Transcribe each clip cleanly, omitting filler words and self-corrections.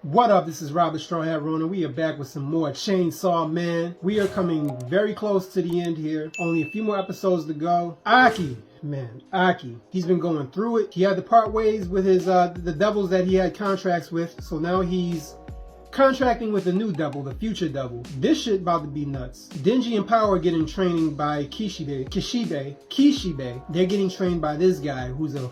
What up? This is Robert Straw Hat Ronin. We are back with some more Chainsaw Man. We are coming very close to the end here. Only a few more episodes to go. Aki. Man, Aki. He's been going through it. He had to part ways with his the devils that he had contracts with. So now he's contracting with a new devil, the future devil. This shit about to be nuts. Denji and Power are getting training by Kishibe. They're getting trained by this guy who's a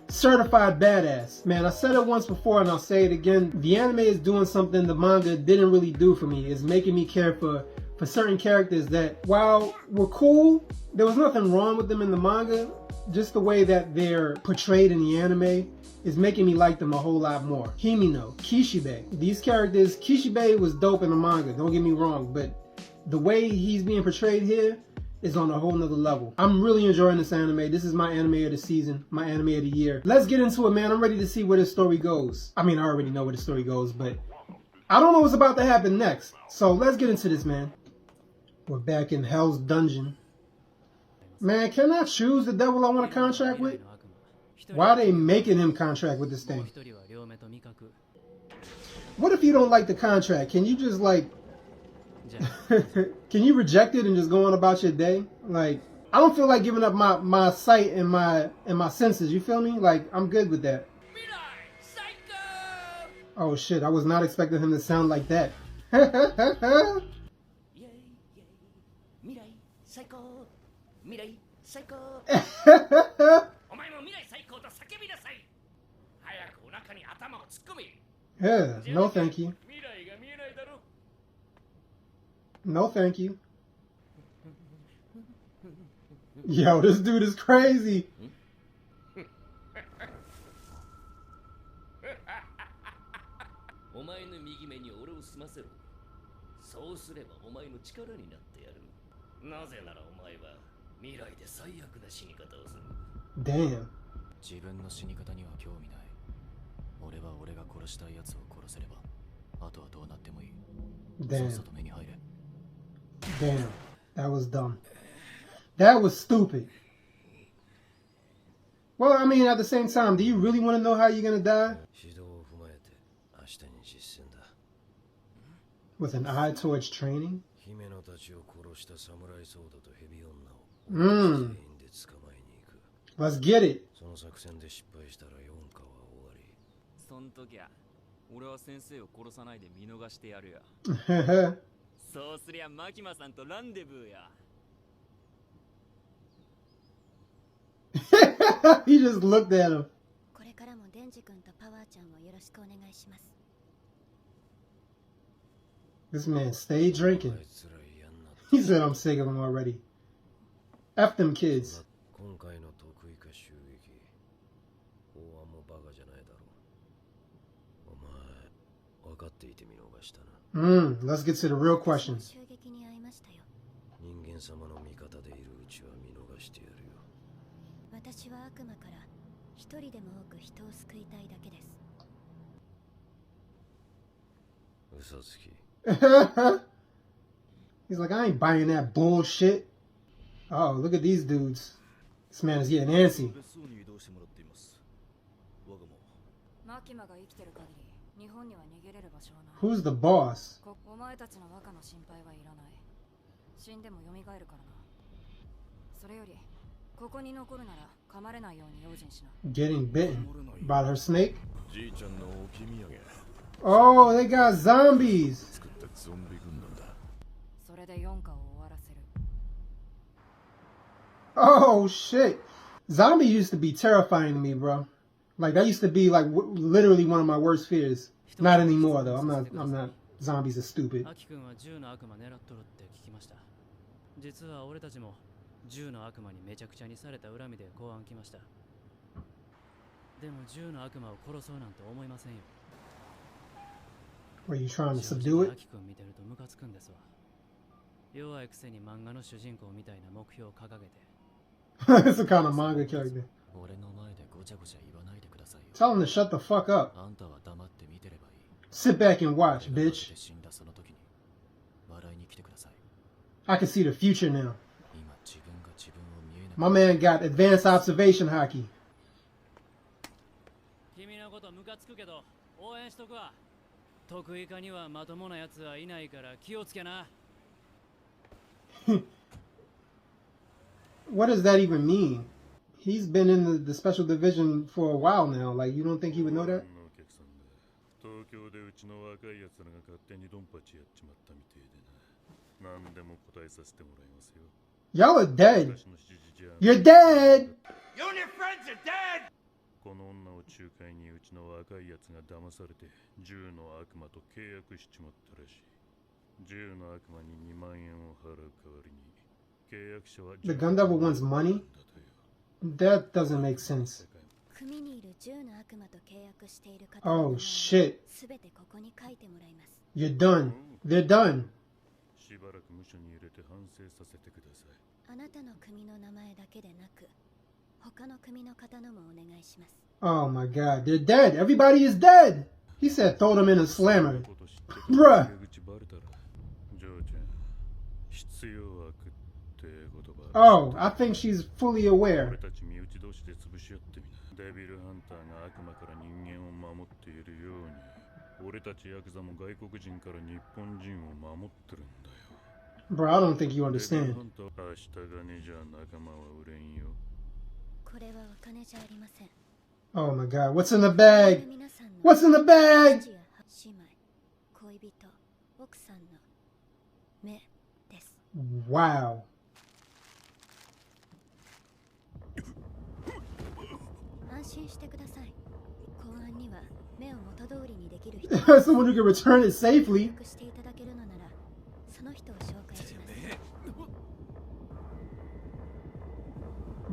certified badass. Man, I said it once before and I'll say it again. The anime is doing something the manga didn't really do for me. It's making me care for certain characters that, while were cool, there was nothing wrong with them in the manga. Just the way that they're portrayed in the anime is making me like them a whole lot more. Himino, Kishibe. These characters, Kishibe was dope in the manga, don't get me wrong, but the way he's being portrayed here is on a whole nother level. I'm really enjoying this anime. This is my anime of the season, my anime of the year. Let's get into it, man. I'm ready to see where this story goes. I mean, I already know where the story goes, but I don't know what's about to happen next. So let's get into this, man. We're back in Hell's Dungeon. Man, can I choose the devil I want to contract with? Why are they making him contract with this thing? What if you don't like the contract? Can you just like... Can you reject it and just go on about your day? Like, I don't feel like giving up my sight and my senses, you feel me? Like, I'm good with that. Oh shit, I was not expecting him to sound like that. Yeah, no thank you. No, thank you. Yo, this dude is crazy. Damn. Damn. Damn, that was dumb. That was stupid. Well, I mean, at the same time, do you really want to know how you're going to die? With an eye towards training? Let's get it. He just looked at him. This man stayed drinking. He said, I'm sick of him already. F them kids. Let's get to the real questions. He's like, I ain't buying that bullshit. Oh, look at these dudes. This man is getting antsy. Who's the boss? Getting bitten by her snake? Oh, they got zombies. Oh shit. Zombie used to be terrifying to me, bro. Like, that used to be like literally one of my worst fears. Not anymore though. I'm not. Zombies are stupid. Were you trying to subdue it? It's a kind of manga character. Tell him to shut the fuck up. Sit back and watch, bitch. I can see the future now. My man got advanced observation hockey. 得意科にはまともなやつはいないから気をつけな。What does that even mean? He's been in the special division for a while now. Like, you don't think he would know that? 東京でうちの若いやつらが勝手にドンパチやっちまったみてえでな。何でも答えさせてもらいますよ。Y'all are dead. You're dead. You and your friends are dead! この女を仲介にうちの若いやつが騙されて銃の悪魔と契約しちまったらしい。銃の悪魔に2万円を払う代わりに契約者は The Gun Devil wants money? That doesn't make sense. 組にいる10の悪魔と契約している方 Oh shit. すべてここに書いてもらいます。 You're done. They're done. しばらく無所に入れて反省させてください。あなたの組の名前だけでなく、他の組の方のもお願いします。 Oh my god. They're dead. Everybody is dead. He said throw them in a slammer. Bruh. ジョーちゃん、必要悪って言葉。 Oh, I think she's fully aware. 俺たち身内同士で潰し合ってみな。デビルハンターが悪魔から人間を守っているように、俺たちヤクザも外国人から日本人を守ってるんだよ。Bro, I don't think you understand. 明日がねじゃ仲間は売れんよ。これはお金じゃありません。 Oh my god. What's in the bag? 皆さんの What's in the bag? 父や姉妹、恋人、奥さんの目です。 Wow. 安心してください。公安には目を元通りにできる人 Someone who can return it safely. していただけるのなら、その人を紹介します。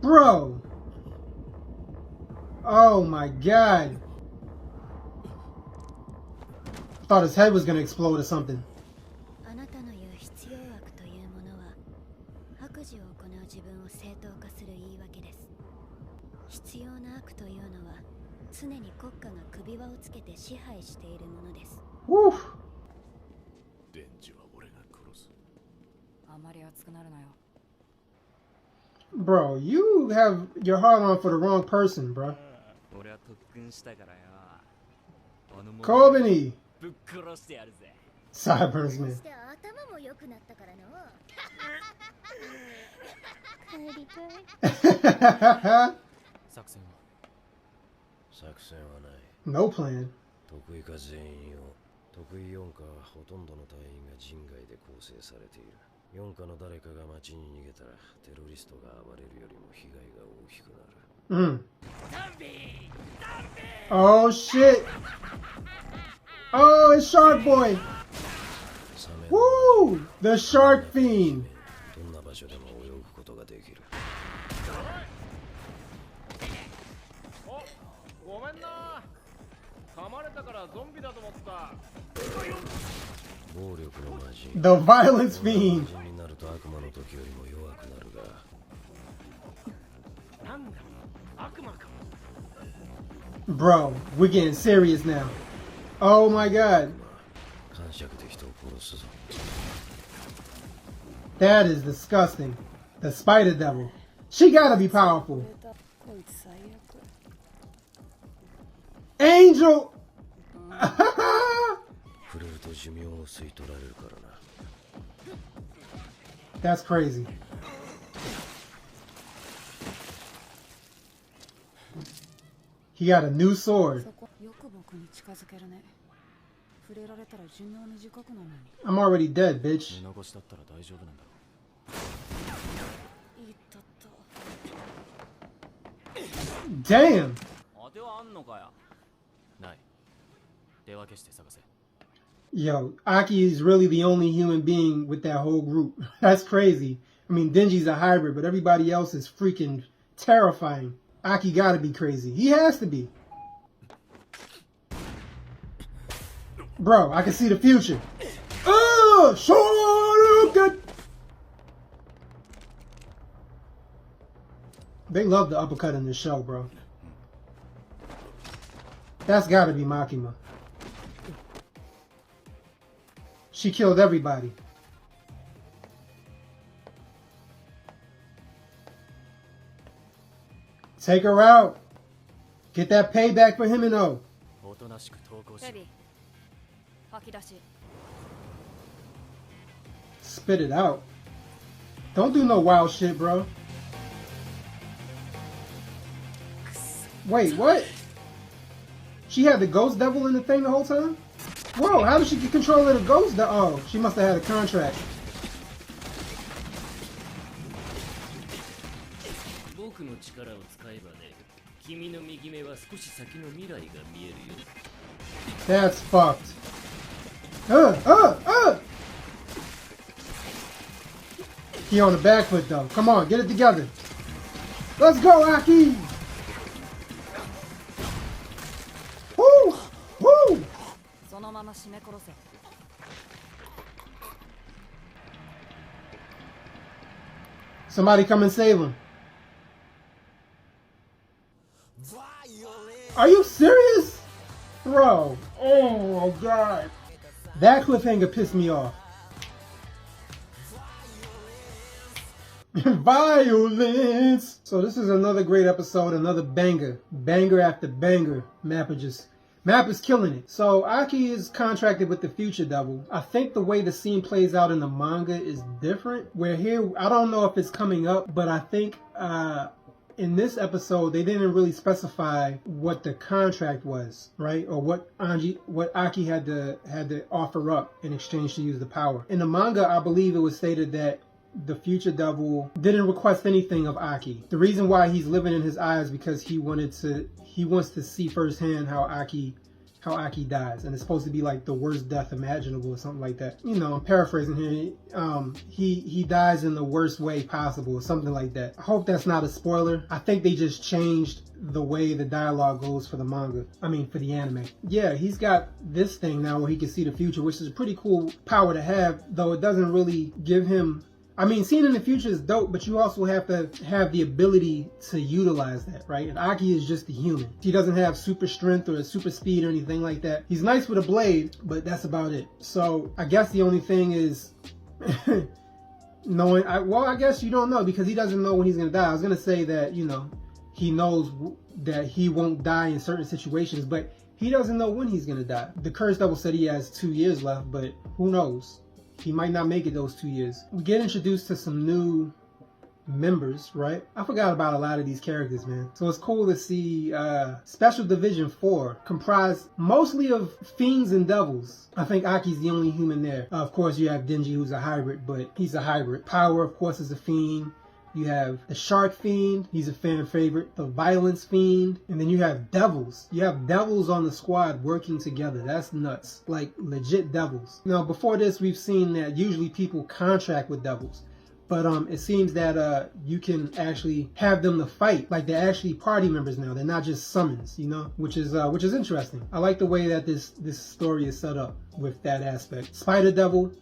Bro. Oh my god. Thought his head was gonna explode or something. あなたの言う必要悪というものは、悪事を行う自分を正当化する言い訳です。必要な悪というのは、常に国家が首輪をつけて支配しているものです。 Woo. デンジは俺が殺す。あまり熱くなるなよ。 Bro, you have your heart on for the wrong person, bro. 俺は特訓したからよ。Kobani. ぶっ殺してやるぜ。 Sideburns man. して頭も良くなったからの。帰りたい。作戦は作戦はない。 No plan. 得意か全員を。得意4課はほとんどの隊員が人外で構成されている。4課の誰かが街に逃げたらテロリストが暴れるよりも被害が大きくなる。Oh shit. Oh, it's Shark Boy. サメ Woo! The Shark Fiend. どんな場所でも泳ぐことができる。ごめんな。噛まれたからゾンビだと思った。暴力の魔人。 The Violence Fiend. 魔人になると悪魔の時よりも弱くなるが。なんだ悪魔か。 Bro, we're getting serious now. Oh my god. 感触で人を殺すぞ。 That is disgusting. The Spider Devil. She gotta be powerful. こいつ最悪。 Angel! 触れると寿命を吸い取られるからな。 That's crazy. He got a new sword. そこよく僕に近づけるね。触れられたら寿命短くなるのに。 I'm already dead, bitch. 見残しだったら大丈夫なんだろいったった。 Damn! う。当てはあんのかよ。ない。手分けして探せ。 Yo, Aki is really the only human being with that whole group. That's crazy. I mean, Denji's a hybrid, but everybody else is freaking terrifying. Aki gotta be crazy. He has to be. Bro, I can see the future. Shoryuken! They love the uppercut in this show, bro. That's gotta be Makima. She killed everybody. Take her out. Get that payback for him and O. おとなしく投降しろ。レビ吐き出し。 Spit it out. Don't do no wild shit, bro. Wait, what? She had the ghost devil in the thing the whole time? Whoa, how did she get control of the ghost? Oh, she must have had a contract. 僕の力を使えばね、君の右目は少し先の未来が見えるよ。 That's fucked. He on the back foot though. Come on, get it together. Let's go, Aki! Woo! Woo! そのまま絞め殺せ。 Somebody come and save him. Are you serious? Bro. Oh, God. That cliffhanger pissed me off. Violence. So this is another great episode, another banger. Banger after banger. Map is killing it. So Aki is contracted with the Future Devil. I think the way the scene plays out in the manga is different. Where here, I don't know if it's coming up, but I think in this episode they didn't really specify what the contract was, right? Or what Aki had to offer up in exchange to use the power. In the manga, I believe it was stated that the Future Devil didn't request anything of Aki. The reason why he's living in his eyes because he wants to see firsthand how Aki dies, and it's supposed to be like the worst death imaginable or something like that. You know, I'm paraphrasing here. He dies in the worst way possible or something like that. I hope that's not a spoiler. I think they just changed the way the dialogue goes for the manga. I mean, for the anime. Yeah, he's got this thing now where he can see the future, which is a pretty cool power to have, though it doesn't really give him... I mean, seeing in the future is dope, but you also have to have the ability to utilize that, right? And Aki is just a human. He doesn't have super strength or super speed or anything like that. He's nice with a blade, but that's about it. So I guess the only thing is knowing, I guess you don't know because he doesn't know when he's going to die. I was going to say that, you know, he knows that he won't die in certain situations, but he doesn't know when he's going to die. The Cursed Devil said he has 2 years left, but who knows? He might not make it those 2 years. We get introduced to some new members, right? I forgot about a lot of these characters, man. So it's cool to see Special Division 4 comprised mostly of fiends and devils. I think Aki's the only human there. Of course, you have Denji, who's a hybrid, but he's a hybrid. Power, of course, is a fiend. You have the Shark Fiend, he's a fan favorite. The Violence Fiend, and then you have devils. You have devils on the squad working together. That's nuts. Like legit devils. Now, before this, we've seen that usually people contract with devils. But it seems that you can actually have them to fight. Like they're actually party members now. They're not just summons, you know, which is interesting. I like the way that this story is set up with that aspect. Spider Devil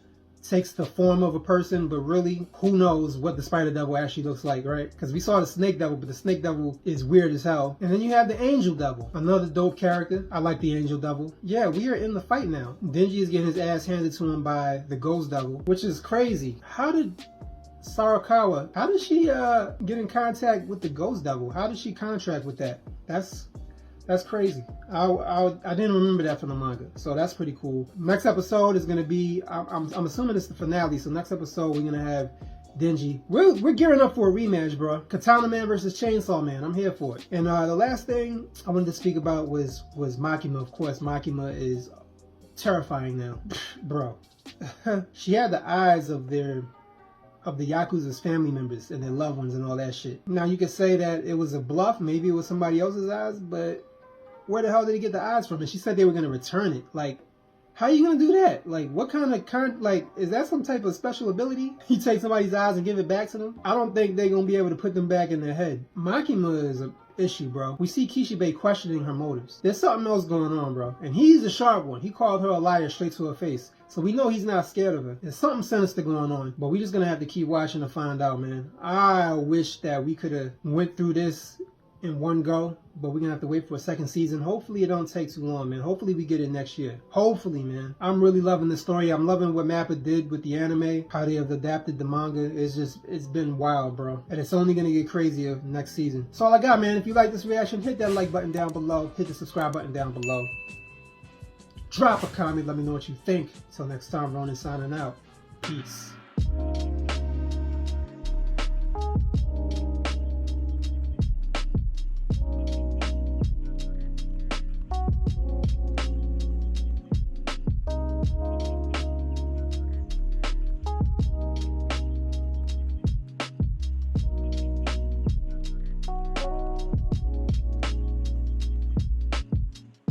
takes the form of a person, but really, who knows what the Spider Devil actually looks like, right? Because we saw the Snake Devil, but the Snake Devil is weird as hell. And then you have the Angel Devil, another dope character. I like the Angel Devil. Yeah, we are in the fight now. Denji is getting his ass handed to him by the Ghost Devil, which is crazy. How did Sarakawa, how did she get in contact with the Ghost Devil? How did she contract with that? That's crazy. I didn't remember that from the manga, so that's pretty cool. Next episode is gonna be, I'm assuming it's the finale. So next episode we're gonna have Denji. We're gearing up for a rematch, bro. Katana Man versus Chainsaw Man. I'm here for it. And the last thing I wanted to speak about was Makima. Of course, Makima is terrifying now, bro. She had the eyes of the Yakuza's family members and their loved ones and all that shit. Now you could say that it was a bluff, maybe it was somebody else's eyes, but where the hell did he get the eyes from? And she said they were gonna return it. Like, how are you gonna do that? Like, what kind of like, is that some type of special ability? You take somebody's eyes and give it back to them? I don't think they're gonna be able to put them back in their head. Makima is a issue, bro. We see Kishibe questioning her motives. There's something else going on, bro. And he's the sharp one. He called her a liar straight to her face. So we know he's not scared of her. There's something sinister going on. But we just gonna have to keep watching to find out, man. I wish that we could have went through this in one go, but we're gonna have to wait for a second season. Hopefully it don't take too long, man. Hopefully we get it next year. Hopefully, man. I'm really loving the story. I'm loving what Mappa did with the anime, how they have adapted the manga. It's been wild, bro. And it's only gonna get crazier next season. That's all I got, man. If you like this reaction, hit that like button down below. Hit the subscribe button down below. Drop a comment, let me know what you think. Till next time, Ronin signing out. Peace.